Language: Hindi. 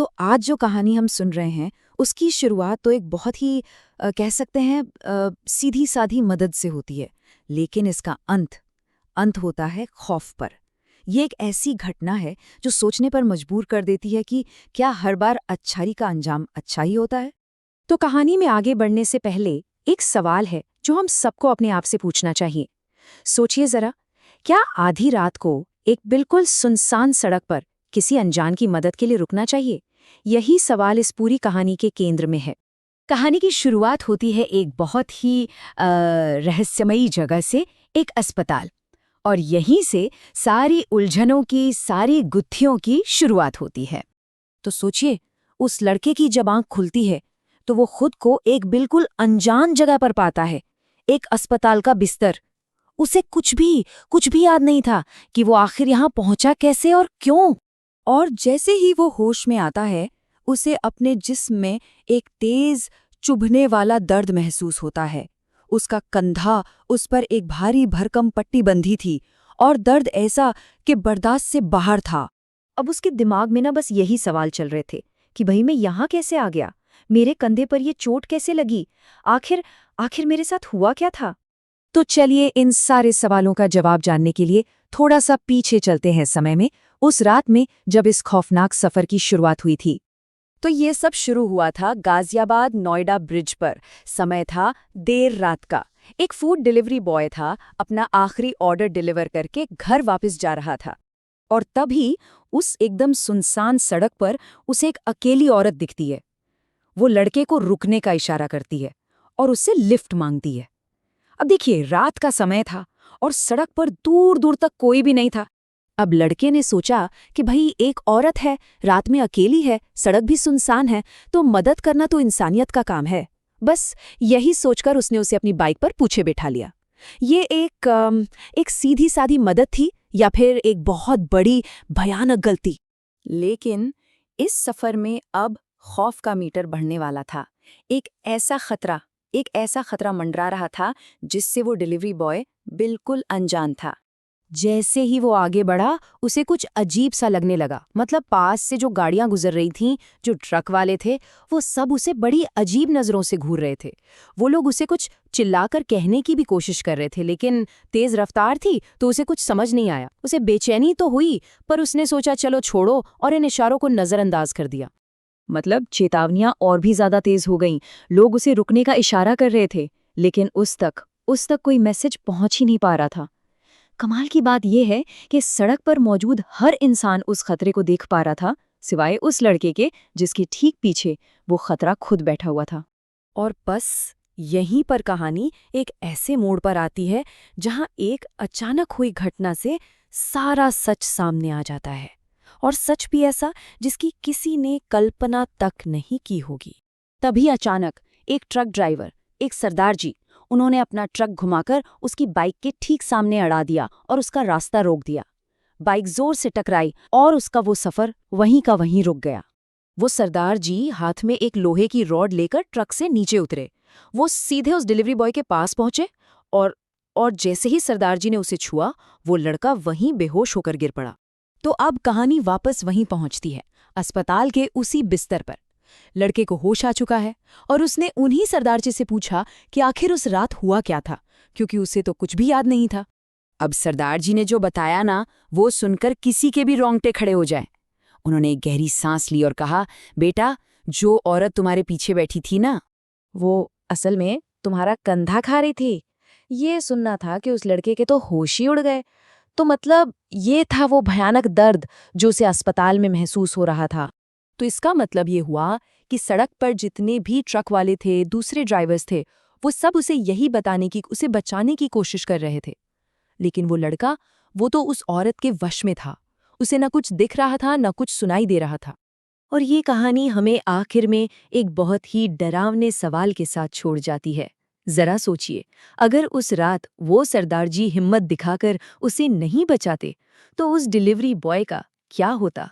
तो आज जो कहानी हम सुन रहे हैं उसकी शुरुआत तो एक बहुत ही कह सकते हैं सीधी साधी मदद से होती है, लेकिन इसका अंत होता है खौफ पर। ये एक ऐसी घटना है जो सोचने पर मजबूर कर देती है कि क्या हर बार अच्छाई का अंजाम अच्छा ही होता है। तो कहानी में आगे बढ़ने से पहले एक सवाल है जो हम सबको अपने आप से पूछना चाहिए। सोचिए जरा, क्या आधी रात को एक बिल्कुल सुनसान सड़क पर किसी अनजान की मदद के लिए रुकना चाहिए? यही सवाल इस पूरी कहानी के केंद्र में है। कहानी की शुरुआत होती है एक बहुत ही रहस्यमयी जगह से, एक अस्पताल, और यहीं से सारी उलझनों की, सारी गुत्थियों की शुरुआत होती है। तो सोचिए, उस लड़के की जब आंख खुलती है तो वो खुद को एक बिल्कुल अनजान जगह पर पाता है, एक अस्पताल का बिस्तर। उसे कुछ भी याद नहीं था कि वो आखिर यहाँ पहुंचा कैसे और क्यों। और जैसे ही वो होश में आता है, उसे अपने जिस्म में एक तेज चुभने वाला दर्द महसूस होता है। उसका कंधा, उस पर एक भारी भरकम पट्टी बंधी थी और दर्द ऐसा कि बर्दाश्त से बाहर था। अब उसके दिमाग में बस यही सवाल चल रहे थे कि भाई मैं यहाँ कैसे आ गया, मेरे कंधे पर ये चोट कैसे लगी, आखिर मेरे साथ हुआ क्या था। तो चलिए इन सारे सवालों का जवाब जानने के लिए थोड़ा सा पीछे चलते हैं समय में, उस रात में जब इस खौफनाक सफर की शुरुआत हुई थी। तो ये सब शुरू हुआ था गाजियाबाद नोएडा ब्रिज पर। समय था देर रात का। एक फूड डिलीवरी बॉय था, अपना आखिरी ऑर्डर डिलीवर करके घर वापस जा रहा था। और तभी उस एकदम सुनसान सड़क पर उसे एक अकेली औरत दिखती है। वो लड़के को रुकने का इशारा करती है और उससे लिफ्ट मांगती है। अब देखिए, रात का समय था और सड़क पर दूर दूर तक कोई भी नहीं था। अब लड़के ने सोचा कि भाई एक औरत है, रात में अकेली है, सड़क भी सुनसान है, तो मदद करना तो इंसानियत का काम है। बस यही सोचकर उसने उसे अपनी बाइक पर पीछे बैठा लिया। ये एक सीधी सादी मदद थी या फिर एक बहुत बड़ी भयानक गलती? लेकिन इस सफर में अब खौफ का मीटर बढ़ने वाला था। एक ऐसा खतरा मंडरा रहा था जिससे वो डिलीवरी बॉय बिल्कुल अनजान था। जैसे ही वो आगे बढ़ा, उसे कुछ अजीब सा लगने लगा। मतलब पास से जो गाड़ियां गुजर रही थीं, जो ट्रक वाले थे, वो सब उसे बड़ी अजीब नजरों से घूर रहे थे। वो लोग उसे कुछ चिल्लाकर कहने की भी कोशिश कर रहे थे, लेकिन तेज रफ्तार थी तो उसे कुछ समझ नहीं आया। उसे बेचैनी तो हुई, पर उसने सोचा चलो छोड़ो, और इन इशारों को नजरअंदाज कर दिया। मतलब चेतावनियां और भी ज्यादा तेज हो गईं। लोग उसे रुकने का इशारा कर रहे थे, लेकिन उस तक कोई मैसेज पहुंच ही नहीं पा रहा था। कमाल की बात यह है कि सड़क पर मौजूद हर इंसान उस खतरे को देख पा रहा था, सिवाय उस लड़के के जिसके ठीक पीछे वो खतरा खुद बैठा हुआ था। और बस यहीं पर कहानी एक ऐसे मोड़ पर आती है जहां एक अचानक हुई घटना से सारा सच सामने आ जाता है, और सच भी ऐसा जिसकी किसी ने कल्पना तक नहीं की होगी। तभी अचानक एक ट्रक ड्राइवर, एक सरदार जी, उन्होंने अपना ट्रक घुमाकर उसकी बाइक के ठीक सामने अड़ा दिया और उसका रास्ता रोक दिया। बाइक जोर से टकराई और उसका वो सफर वहीं का वहीं रुक गया। वो सरदार जी हाथ में एक लोहे की रॉड लेकर ट्रक से नीचे उतरे। वो सीधे उस डिलीवरी बॉय के पास पहुंचे और जैसे ही सरदार जी ने उसे छुआ, वो लड़का वहीं बेहोश होकर गिर पड़ा। तो अब कहानी वापस वहीं पहुंचती है, अस्पताल के उसी बिस्तर पर। लड़के को होश आ चुका है और उसने उन्हीं सरदार जी से पूछा कि आखिर उस रात हुआ क्या था, क्योंकि उसे तो कुछ भी याद नहीं था। अब सरदार जी ने जो बताया ना, वो सुनकर किसी के भी रोंगटे खड़े हो जाए। उन्होंने एक गहरी सांस ली और कहा, बेटा, जो औरत तुम्हारे पीछे बैठी थी ना, वो असल में तुम्हारा कंधा खा रही थी। ये सुनना था कि उस लड़के के तो होश ही उड़ गए। तो मतलब ये था वो भयानक दर्द जो उसे अस्पताल में महसूस हो रहा था। तो इसका मतलब ये हुआ कि सड़क पर जितने भी ट्रक वाले थे, दूसरे ड्राइवर्स थे, वो सब उसे यही बताने की, उसे बचाने की कोशिश कर रहे थे। लेकिन वो लड़का, वो तो उस औरत के वश में था। उसे न कुछ दिख रहा था, न कुछ सुनाई दे रहा था। और ये कहानी हमें आखिर में एक बहुत ही डरावने सवाल के साथ छोड़ जाती है। जरा सोचिए, अगर उस रात वो सरदार जी हिम्मत दिखाकर उसे नहीं बचाते, तो उस डिलीवरी बॉय का क्या होता।